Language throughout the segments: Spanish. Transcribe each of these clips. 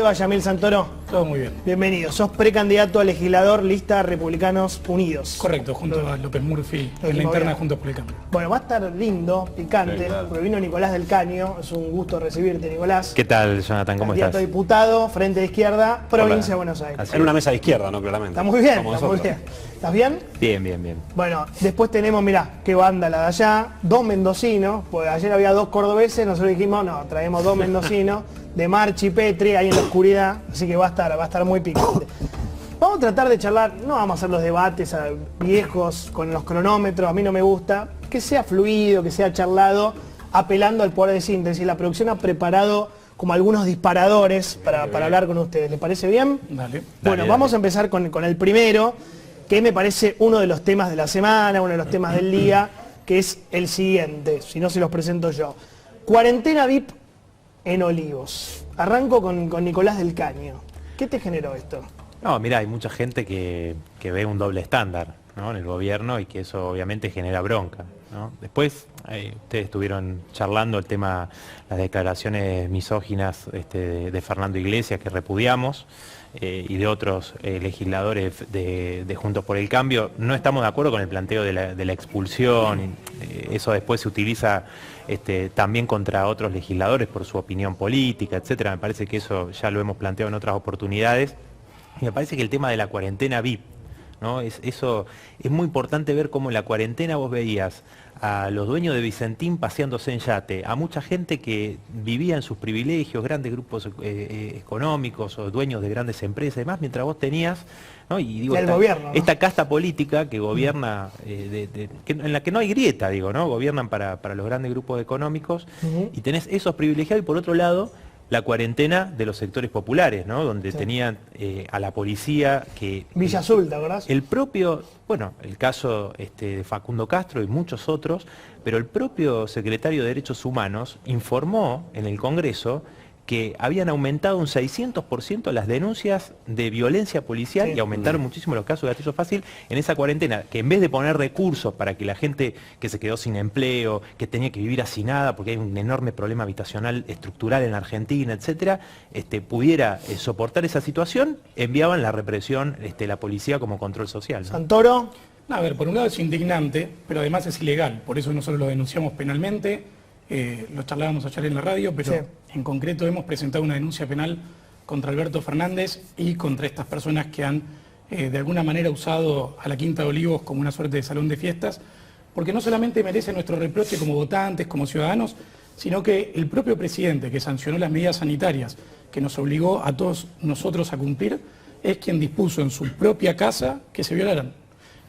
va, Yamil Santoro? Todo muy bien. Bienvenido. Sos precandidato a legislador, lista Republicanos Unidos. Correcto, junto a López Murphy, en la interna Juntos por el Cambio. Bueno, va a estar lindo, picante, claro. porque vino Nicolás del Caño. Es un gusto recibirte, Nicolás. ¿Qué tal, Jonathan? ¿Cómo Candidato estás? a diputado, Frente de Izquierda, provincia de Hola. Buenos Aires. Así En una mesa de izquierda, ¿no? Claramente. Está muy bien, Como está muy nosotros. bien. ¿Estás bien? Bien, bien, bien. Bueno, después tenemos, mirá, qué banda la de allá, dos mendocinos, pues ayer había dos cordobeses, nosotros dijimos, no, traemos dos mendocinos, de Marchi y Petri, ahí en la oscuridad, así que va a estar muy picante. Vamos a tratar de charlar, no vamos a hacer los debates viejos con los cronómetros, a mí no me gusta, que sea fluido, que sea charlado, apelando al poder de síntesis. La producción ha preparado como algunos disparadores para hablar con ustedes, ¿les parece bien? Dale. Bueno, vamos a empezar con el primero, que me parece uno de los temas de la semana, uno de los temas del día, que es el siguiente, si no se los presento yo. Cuarentena VIP en Olivos. Arranco con Nicolás del Caño. ¿Qué te generó esto? No, mira, hay mucha gente que ve un doble estándar, ¿no?, en el gobierno, y que eso obviamente genera bronca, ¿no? Después, ustedes estuvieron charlando el tema, las declaraciones misóginas de Fernando Iglesias, que repudiamos, y de otros legisladores de Juntos por el Cambio. No estamos de acuerdo con el planteo de la expulsión. Eso después se utiliza también contra otros legisladores por su opinión política, etcétera. Me parece que eso ya lo hemos planteado en otras oportunidades. Y me parece que el tema de la cuarentena VIP, ¿no? Eso es muy importante ver cómo en la cuarentena vos veías a los dueños de Vicentín paseándose en yate, a mucha gente que vivía en sus privilegios, grandes grupos económicos o dueños de grandes empresas y demás, mientras vos tenías, ¿no? Y digo, gobierno, ¿no? Esta casta política que gobierna, en la que no hay grieta, digo, ¿no? Gobiernan para los grandes grupos económicos, y tenés esos privilegiados, y por otro lado la cuarentena de los sectores populares, ¿no? Donde tenían a la policía que... Villa Azul, ¿te acordás? El propio, bueno, el caso de Facundo Castro y muchos otros, pero el propio secretario de Derechos Humanos informó en el Congreso que habían aumentado un 600% las denuncias de violencia policial, Sí. y aumentaron muchísimo los casos de gatillo fácil en esa cuarentena, que en vez de poner recursos para que la gente que se quedó sin empleo, que tenía que vivir hacinada porque hay un enorme problema habitacional estructural en Argentina, etcétera, pudiera soportar esa situación, enviaban la represión, la policía como control social, ¿no? Santoro. A ver, por un lado es indignante, pero además es ilegal, por eso nosotros lo denunciamos penalmente, lo charlábamos ayer en la radio, pero Sí. en concreto hemos presentado una denuncia penal contra Alberto Fernández y contra estas personas que han de alguna manera usado a la Quinta de Olivos como una suerte de salón de fiestas, porque no solamente merece nuestro reproche como votantes, como ciudadanos, sino que el propio presidente que sancionó las medidas sanitarias que nos obligó a todos nosotros a cumplir, es quien dispuso en su propia casa que se violaran.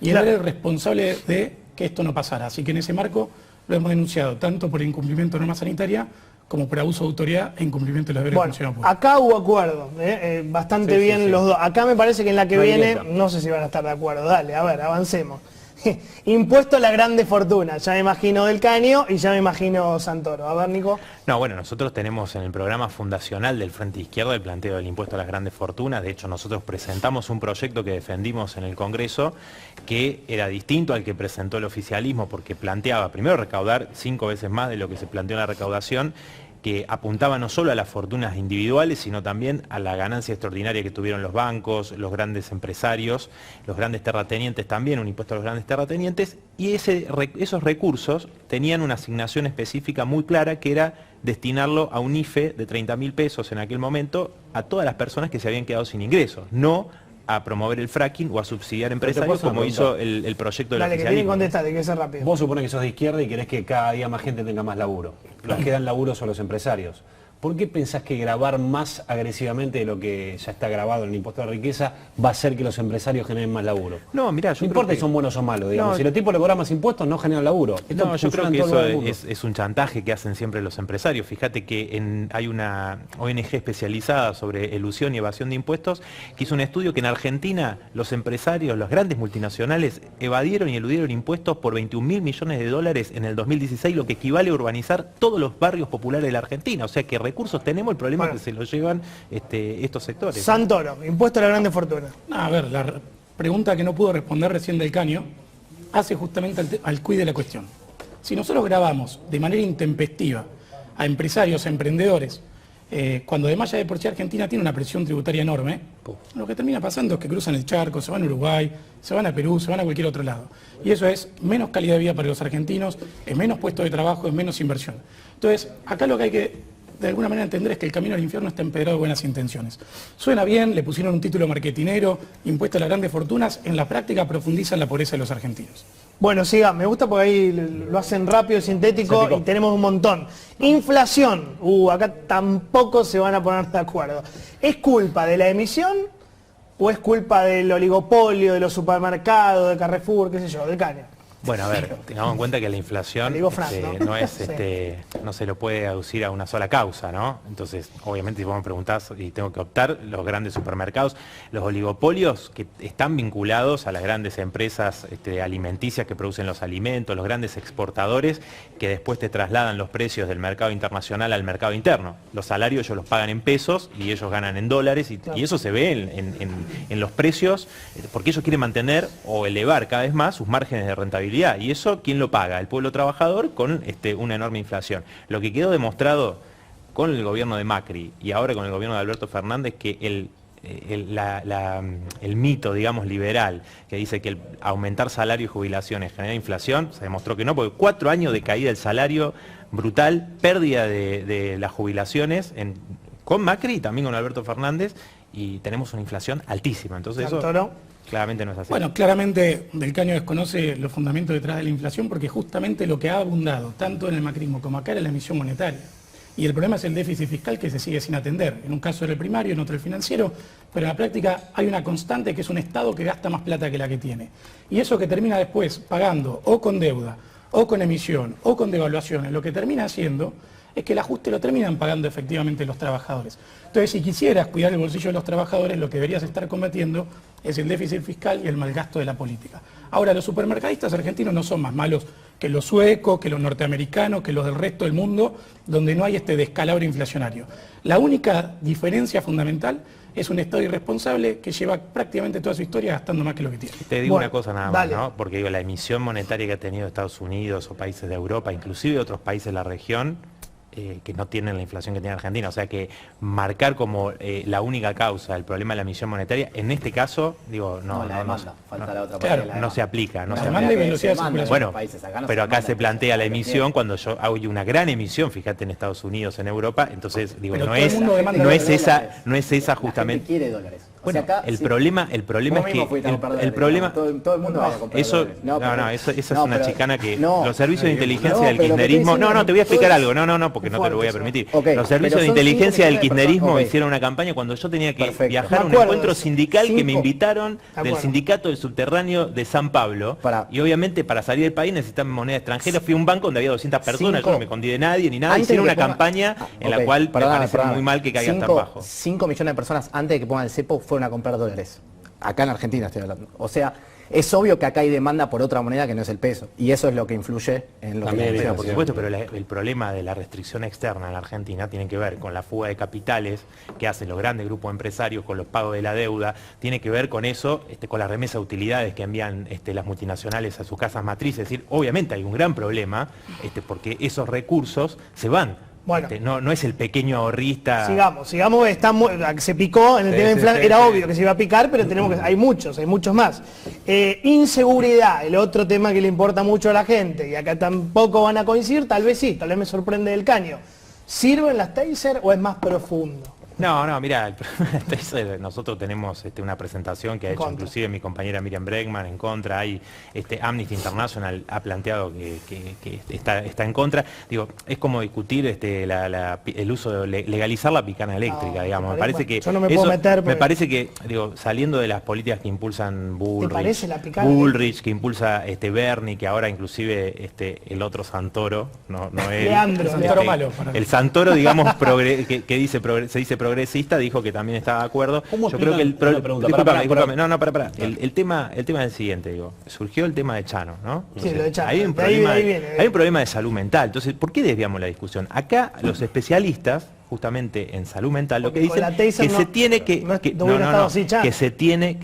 Y él era el responsable de que esto no pasara. Así que en ese marco lo hemos denunciado tanto por incumplimiento de norma sanitaria como por abuso de autoridad e incumplimiento de los deberes de Bueno, funcionario público. acá hubo acuerdo, bastante Sí, bien sí, sí. los dos. Acá me parece que en la que No hay viene, grieta. no sé si van a estar de acuerdo. Dale, a ver, avancemos. Impuesto a la grande fortuna, ya me imagino del Caño y ya me imagino Santoro. A ver, Nico. No, bueno, nosotros tenemos en el programa fundacional del Frente Izquierda el planteo del impuesto a las grandes fortunas. De hecho, nosotros presentamos un proyecto que defendimos en el Congreso que era distinto al que presentó el oficialismo, porque planteaba primero recaudar 5 veces más de lo que se planteó en la recaudación, que apuntaba no solo a las fortunas individuales, sino también a la ganancia extraordinaria que tuvieron los bancos, los grandes empresarios, los grandes terratenientes también, un impuesto a los grandes terratenientes, y esos recursos tenían una asignación específica muy clara, que era destinarlo a un IFE de 30.000 pesos en aquel momento a todas las personas que se habían quedado sin ingresos, no a promover el fracking o a subsidiar empresarios puedo como hizo el proyecto del Dale, que tienen que oficialismo. contestar, hay que ser rápido. Vos suponés que sos de izquierda y querés que cada día más gente tenga más laburo. Los que dan laburo son los empresarios. ¿Por qué pensás que grabar más agresivamente de lo que ya está grabado en el impuesto a la riqueza va a hacer que los empresarios generen más laburo? No, mirá, No yo importa creo si son buenos o malos, digamos. No, Si los tipos le cobran más impuestos, no generan laburo. Esto No, yo creo funciona en que todo eso lugar del mundo. es un chantaje que hacen siempre los empresarios. Fíjate que hay una ONG especializada sobre elusión y evasión de impuestos que hizo un estudio que en Argentina los empresarios, las grandes multinacionales, evadieron y eludieron impuestos por 21.000 millones de dólares en el 2016, lo que equivale a urbanizar todos los barrios populares de la Argentina. O sea que recursos tenemos, el problema es que se los llevan estos sectores. Santoro, impuesto a la grande fortuna. A ver, la pregunta que no pudo responder recién del Caño hace justamente al quid de la cuestión. Si nosotros grabamos de manera intempestiva a empresarios, a emprendedores, cuando además ya de por sí Argentina tiene una presión tributaria enorme, lo que termina pasando es que cruzan el charco, se van a Uruguay, se van a Perú, se van a cualquier otro lado. Y eso es menos calidad de vida para los argentinos, es menos puestos de trabajo, es menos inversión. Entonces, acá lo que hay que de alguna manera entender es que el camino al infierno está empedrado de buenas intenciones. Suena bien, le pusieron un título marketinero, impuesto a las grandes fortunas, en la práctica profundizan la pobreza de los argentinos. Bueno, siga, me gusta porque ahí lo hacen rápido, sintético y tenemos un montón. Inflación, acá tampoco se van a poner de acuerdo. ¿Es culpa de la emisión o es culpa del oligopolio, de los supermercados, de Carrefour, qué sé yo, del caño? Bueno, a ver, tengamos en cuenta que la inflación no es, no se lo puede aducir a una sola causa, ¿no? Entonces, obviamente, si vos me preguntás y tengo que optar, los grandes supermercados, los oligopolios que están vinculados a las grandes empresas alimenticias que producen los alimentos, los grandes exportadores que después te trasladan los precios del mercado internacional al mercado interno. Los salarios ellos los pagan en pesos y ellos ganan en dólares y eso se ve en los precios porque ellos quieren mantener o elevar cada vez más sus márgenes de rentabilidad. Y eso, ¿quién lo paga? El pueblo trabajador con una enorme inflación. Lo que quedó demostrado con el gobierno de Macri y ahora con el gobierno de Alberto Fernández, que el mito, digamos, liberal, que dice que el aumentar salario y jubilaciones genera inflación, se demostró que no, porque 4 años de caída del salario brutal, pérdida de las jubilaciones con Macri y también con Alberto Fernández, y tenemos una inflación altísima. Entonces eso claramente no es así. Bueno, claramente Del Caño desconoce los fundamentos detrás de la inflación porque justamente lo que ha abundado, tanto en el macrismo como acá, era la emisión monetaria. Y el problema es el déficit fiscal que se sigue sin atender. En un caso era el primario, en otro el financiero, pero en la práctica hay una constante que es un Estado que gasta más plata que la que tiene. Y eso que termina después pagando o con deuda, o con emisión, o con devaluaciones, lo que termina haciendo es que el ajuste lo terminan pagando efectivamente los trabajadores. Entonces, si quisieras cuidar el bolsillo de los trabajadores, lo que deberías estar combatiendo es el déficit fiscal y el mal gasto de la política. Ahora, los supermercadistas argentinos no son más malos que los suecos, que los norteamericanos, que los del resto del mundo, donde no hay este descalabro inflacionario. La única diferencia fundamental es un Estado irresponsable que lleva prácticamente toda su historia gastando más que lo que tiene. Te digo una cosa nada más, ¿no? Porque digo, la emisión monetaria que ha tenido Estados Unidos o países de Europa, inclusive otros países de la región, que no tienen la inflación que tiene Argentina. O sea que marcar como la única causa el problema de la emisión monetaria, en este caso, digo, no se aplica. No se aplica. Y velocidad de circulación. Bueno, pero acá se plantea la emisión cuando hay una gran emisión, fíjate, en Estados Unidos, en Europa, entonces digo, no es esa justamente. Quiere dólares. Bueno, o sea, acá, el problema es que el problema todo el mundo vaya a comprar eso dólares. Esa es una chicana que los servicios de inteligencia del kirchnerismo te voy a explicar algo, porque no te lo voy a permitir. Los servicios de inteligencia del kirchnerismo hicieron una campaña cuando yo tenía que viajar a un encuentro sindical que me invitaron del sindicato del subterráneo de San Pablo y obviamente para salir del país necesitaban moneda extranjera. Fui a un banco donde había 200 personas, yo no me escondí de nadie ni nada, hicieron una campaña en la cual me parece muy mal que caigan tan bajo. 5 millones de personas antes de que pongan el cepo fueron a comprar dólares. Acá en Argentina estoy hablando. O sea, es obvio que acá hay demanda por otra moneda que no es el peso. Y eso es lo que influye en lo que... Por supuesto, pero el problema de la restricción externa en la Argentina tiene que ver con la fuga de capitales que hacen los grandes grupos empresarios, con los pagos de la deuda, tiene que ver con eso, con la remesa de utilidades que envían las multinacionales a sus casas matrices. Es decir, obviamente hay un gran problema porque esos recursos se van. Bueno, no es el pequeño ahorrista. Sigamos, se picó en el tema de inflación, era obvio que se iba a picar, pero hay muchos más. Inseguridad, el otro tema que le importa mucho a la gente, y acá tampoco van a coincidir, tal vez sí, tal vez me sorprende Del Caño. ¿Sirven las taser o es más profundo? No, mira, nosotros tenemos una presentación que ha hecho inclusive mi compañera Miriam Bregman en contra, hay Amnesty International ha planteado que está en contra. Digo, es como discutir el uso de legalizar la picana eléctrica, digamos. Me parece que yo no me puedo meter, me parece que, digo, saliendo de las políticas que impulsan Bullrich, que impulsa Bernie, que ahora inclusive el otro Santoro, no es Leandro, Santoro malo. El Santoro, digamos, que se dice progresista, dijo que también estaba de acuerdo. Yo creo que discúlpame. No, para. El tema es el siguiente, digo. Surgió el tema de Chano, ¿no? Entonces, sí, lo de Chano. Hay un problema de salud mental. Entonces, ¿por qué desviamos la discusión? Acá los especialistas, justamente en salud mental, lo que dicen que se tiene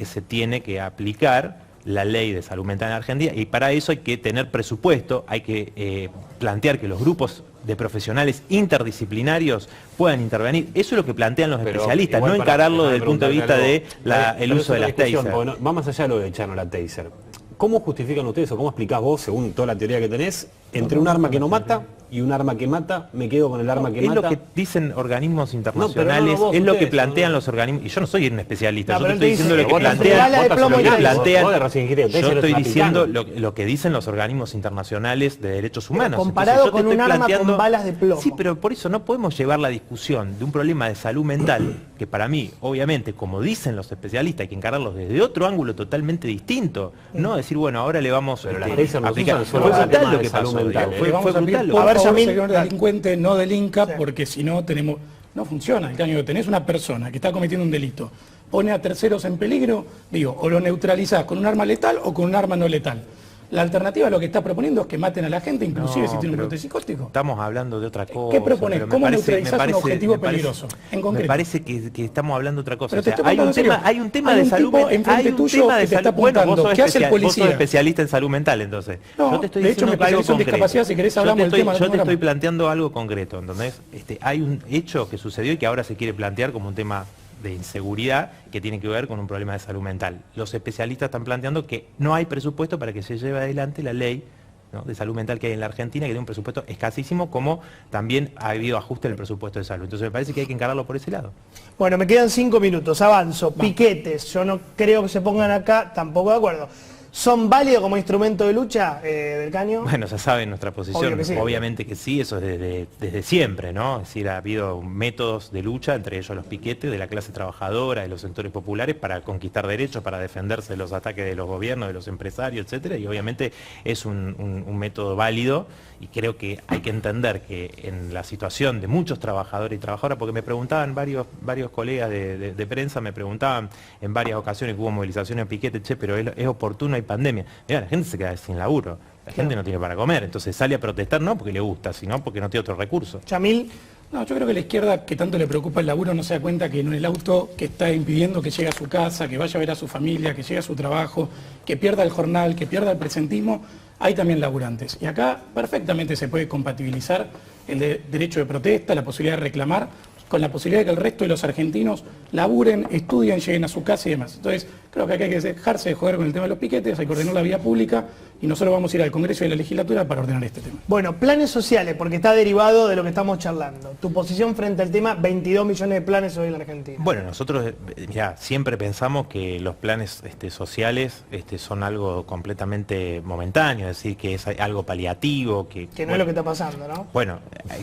se tiene que aplicar la ley de salud mental en Argentina y para eso hay que tener presupuesto, hay que plantear que los grupos de profesionales interdisciplinarios puedan intervenir. Eso es lo que plantean los Pero especialistas, igual no encararlo desde el punto de vista del Pero uso de es las una discusión, taser. porque va más allá de lo de echarnos la taser. ¿Cómo justifican ustedes o cómo explicás vos, según toda la teoría que tenés, entre un arma que no mata y un arma que mata, me quedo con el arma que es mata? lo que dicen organismos internacionales, vos, es lo que ustedes, plantean los organismos, y yo no soy un especialista, No, yo pero te estoy él te diciendo dice, lo que vos te plantean, bala de plomo y yo taser. estoy diciendo lo que dicen los organismos internacionales de derechos humanos. Comparado Entonces, yo te con un estoy arma planteando- con balas de plomo. Sí, pero por eso no podemos llevar la discusión de un problema de salud mental, que para mí, obviamente, como dicen los especialistas, hay que encararlos desde otro ángulo totalmente distinto, no decir, bueno, ahora le vamos Pero este, las taser no se aplicar. usan Fue solo para brutal temas lo de que salud pasó, mental, digo, ¿eh? Vamos fue a pedir, brutal. por A ver, favor, Yamil. señor Dale. delincuente, no delinca, Sí. porque si no tenemos... No funciona el caño. Tenés una persona que está cometiendo un delito, pone a terceros en peligro, digo, o lo neutralizás con un arma letal o con un arma no letal. La alternativa lo que está proponiendo es que maten a la gente, inclusive No, si tiene un pero brote psicótico. Estamos hablando de otra cosa. ¿Qué proponés? pero me ¿Cómo parece- neutralizás me un parece- objetivo me parece- peligroso? En concreto. Me parece que estamos hablando de otra cosa. Pero O sea, te estoy hay un preguntando en tema, serio. hay un tema Hay de un salud tipo mental. enfrente Hay un tuyo tema de que te está salud. Bueno, apuntando. ¿Qué hace el vos sos policía? especialista en salud mental, entonces. No, yo te estoy de hecho, diciendo me algo especializo en concreto. discapacidad, si querés Yo hablamos te del estoy- tema del Yo te programa. estoy planteando algo concreto, ¿entendés? Hay un hecho que sucedió y que ahora se quiere plantear como un tema de inseguridad que tiene que ver con un problema de salud mental. Los especialistas están planteando que no hay presupuesto para que se lleve adelante la ley, ¿no?, de salud mental que hay en la Argentina, que tiene un presupuesto escasísimo, como también ha habido ajuste en el presupuesto de salud. Entonces me parece que hay que encararlo por ese lado. Bueno, me quedan 5 minutos, avanzo. Piquetes, yo no creo que se pongan acá, tampoco de acuerdo. ¿Son válidos como instrumento de lucha del caño? Bueno, ya saben nuestra posición, Obvio que sí. obviamente que sí, eso es desde siempre, ¿no? Es decir, ha habido métodos de lucha, entre ellos los piquetes de la clase trabajadora, de los sectores populares, para conquistar derechos, para defenderse de los ataques de los gobiernos, de los empresarios, etcétera, y obviamente es un método válido, y creo que hay que entender que en la situación de muchos trabajadores y trabajadoras, porque me preguntaban varios colegas de prensa, me preguntaban en varias ocasiones que hubo movilizaciones a piquete, che, pero es oportuno, hay pandemia. Mirá, la gente se queda sin laburo, la gente no tiene para comer, entonces sale a protestar no porque le gusta, sino porque no tiene otro recurso. Yamil, No, yo creo que la izquierda, que tanto le preocupa el laburo, no se da cuenta que en el auto que está impidiendo que llegue a su casa, que vaya a ver a su familia, que llegue a su trabajo, que pierda el jornal, que pierda el presentismo, hay también laburantes. Y acá perfectamente se puede compatibilizar el derecho de protesta, la posibilidad de reclamar, con la posibilidad de que el resto de los argentinos laburen, estudien, lleguen a su casa y demás. Entonces, creo que acá hay que dejarse de joder con el tema de los piquetes, hay que ordenar la vía pública y nosotros vamos a ir al Congreso y a la legislatura para ordenar este tema. bueno, planes sociales, porque está derivado de lo que estamos charlando. Tu posición frente al tema, 22 millones de planes hoy en la Argentina. Bueno, nosotros mirá, siempre pensamos que los planes sociales son algo completamente momentáneo, es decir, que es algo paliativo, que no es bueno, lo que está pasando, ¿no? Bueno,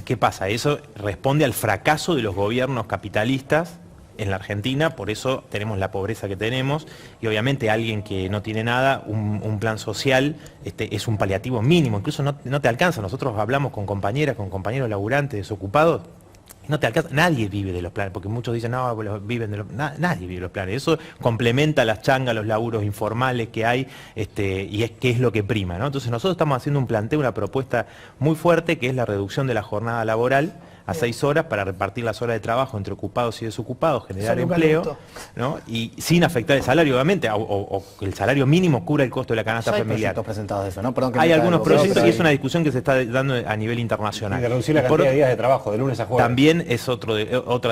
¿qué pasa? Eso responde al fracaso de los gobiernos capitalistas en la Argentina, por eso tenemos la pobreza que tenemos, y obviamente alguien que no tiene nada, un plan social es un paliativo mínimo, incluso no te alcanza. Nosotros hablamos con compañeras, con compañeros laburantes, desocupados, y no te alcanza, nadie vive de los planes, porque muchos dicen, no, viven de los nadie vive de los planes. Eso complementa las changas, los laburos informales que hay, y es que es lo que prima, ¿no? Entonces nosotros estamos haciendo un planteo, una propuesta muy fuerte, que es la reducción de la jornada laboral a 6 horas para repartir las horas de trabajo entre ocupados y desocupados, generar Eso nunca le empleo, gustó. ¿no? Y sin afectar el salario, obviamente, o que el salario mínimo cubra el costo de la canasta Ya hay familiar. proyectos presentados de eso, ¿no? Perdón que Hay me algunos caiga el proyectos pero y es una discusión que se está dando a nivel internacional. Y de reducir la Y por cantidad de días de trabajo, de lunes a jueves. también es otra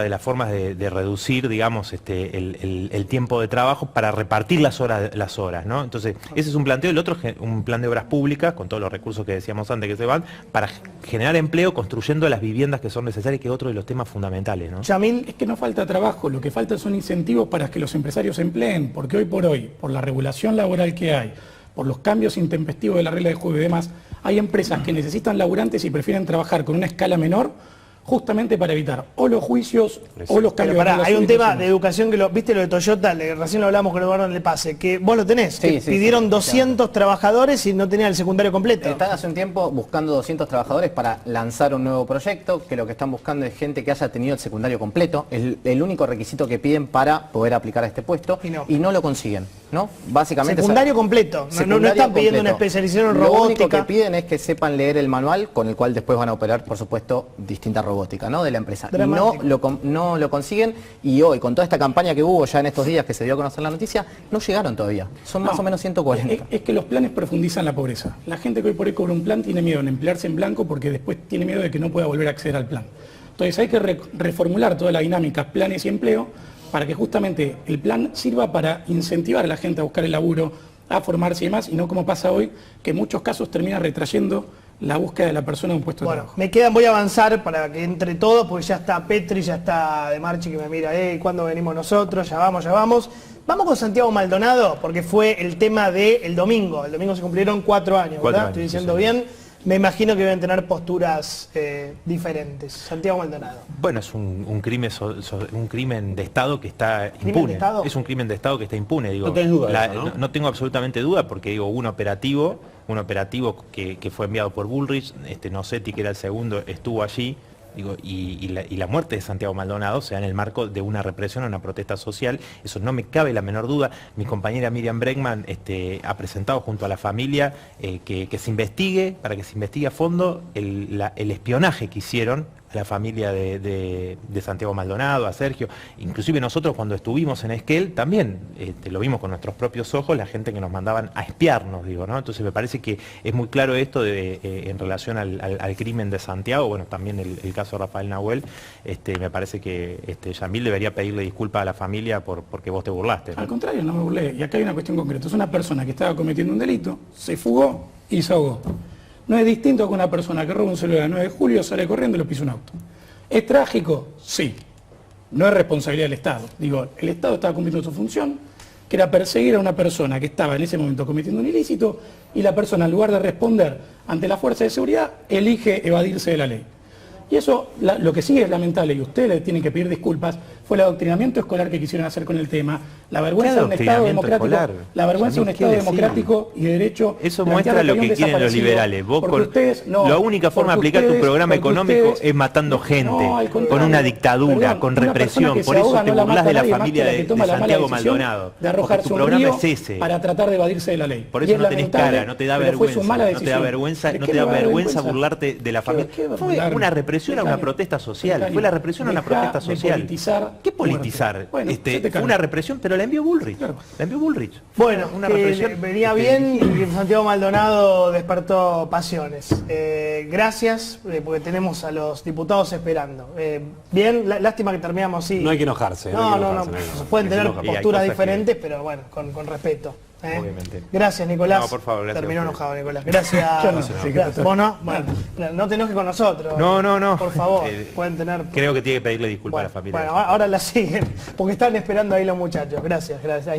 de las formas de reducir, digamos, el tiempo de trabajo para repartir las horas, ¿no? Entonces, ese es un planteo. El otro es un plan de obras públicas, con todos los recursos que decíamos antes que se van, para generar empleo construyendo las viviendas que son necesarias, que es otro de los temas fundamentales, ¿no? Yamil, Es que no falta trabajo, lo que falta son incentivos para que los empresarios se empleen, porque hoy por hoy, por la regulación laboral que hay, por los cambios intempestivos de la regla de juego y demás, hay empresas que necesitan laburantes y prefieren trabajar con una escala menor justamente para evitar o los juicios o los pero cambios pará, de hay un regulación y tema demás. de educación que viste lo de Toyota, recién lo hablamos con Eduardo Le Pase, que vos lo tenés, Sí, que sí, pidieron sí, 200 trabajadores y no tenían el secundario completo. Están hace un tiempo buscando 200 trabajadores para lanzar un nuevo proyecto, que lo que están buscando es gente que haya tenido el secundario completo, el único requisito que piden para poder aplicar a este puesto, Y no. lo consiguen. ¿no? Básicamente secundario completo. No están pidiendo una especialización en robótica. Lo único que robótica. piden es que sepan leer el manual con el cual después van a operar, por supuesto, distinta robótica, ¿no? De la empresa. Y no lo consiguen, y hoy, con toda esta campaña que hubo ya en estos días que se dio a conocer la noticia, no llegaron todavía. Son más o menos 140. Es que los planes profundizan la pobreza. La gente que hoy por hoy cobra un plan tiene miedo en emplearse en blanco porque después tiene miedo de que no pueda volver a acceder al plan. Entonces hay que reformular toda la dinámica, planes y empleo, para que justamente el plan sirva para incentivar a la gente a buscar el laburo, a formarse y demás, y no como pasa hoy, que en muchos casos termina retrayendo la búsqueda de la persona de un puesto de trabajo. Voy a avanzar para que entre todos, porque ya está Petri, ya está De Marchi que me mira, ¿cuándo venimos nosotros? Ya vamos. Vamos con Santiago Maldonado, porque fue el tema del domingo. El domingo se cumplieron 4 años, ¿verdad? Estoy diciendo bien. Me imagino que deben tener posturas diferentes. Santiago Maldonado. Bueno, es un crimen de Estado que está impune. Es un crimen de Estado que está impune. Digo, no tenés duda de eso, ¿no? No tengo absolutamente duda porque digo, un operativo que fue enviado por Bullrich, Nocetti, que era el segundo, estuvo allí. Digo, y la muerte de Santiago Maldonado se da en el marco de una represión, una protesta social, eso no me cabe la menor duda. Mi compañera Miriam Bregman ha presentado junto a la familia que se investigue, para que se investigue a fondo el espionaje que hicieron a la familia de Santiago Maldonado, a Sergio. Inclusive nosotros cuando estuvimos en Esquel también lo vimos con nuestros propios ojos, la gente que nos mandaban a espiarnos, digo, ¿no? Entonces me parece que es muy claro esto en relación al crimen de Santiago, bueno, también el caso de Rafael Nahuel. Me parece que Yamil debería pedirle disculpas a la familia porque vos te burlaste, ¿no? Al contrario, no me burlé. Y acá hay una cuestión concreta. Es una persona que estaba cometiendo un delito, se fugó y se ahogó. No es distinto que una persona que roba un celular el 9 de julio, sale corriendo y lo pisa un auto. ¿Es trágico? Sí. No es responsabilidad del Estado. Digo, el Estado estaba cumpliendo su función, que era perseguir a una persona que estaba en ese momento cometiendo un ilícito, y la persona, en lugar de responder ante la fuerza de seguridad, elige evadirse de la ley. Y eso, lo que sí es lamentable, y ustedes le tienen que pedir disculpas, fue el adoctrinamiento escolar que quisieron hacer con el tema, la vergüenza de un Estado democrático, y de derecho. Eso muestra lo que quieren los liberales. Vos la única forma de aplicar tu programa económico es matando gente, con una dictadura, con represión. Por eso te burlás de la familia de Santiago Maldonado. De arrojarse tu un programa río es ese. Para tratar de evadirse de la ley. Por eso no tenés cara, no te da vergüenza. No te da vergüenza burlarte de la familia. Fue una represión a una protesta social. Fue la represión a una protesta social. ¿Qué politizar? Fue una represión, pero la envió Bullrich. La envió Bullrich. Bueno, una represión. Venía bien y Santiago Maldonado despertó pasiones. Gracias, porque tenemos a los diputados esperando. Bien, lástima que terminamos así. No hay que enojarse. No. Pueden tener posturas diferentes, pero bueno, con respeto. Obviamente. Gracias, Nicolás. No, por favor, gracias. Terminó enojado, Nicolás. Gracias. Yo no sé. Gracias. ¿Vos no? Bueno, no te enojes con nosotros. No. Por favor, pueden tener... Creo que tiene que pedirle disculpas a la familia. Bueno, ahora la siguen, porque están esperando ahí los muchachos. Gracias. Ahí está.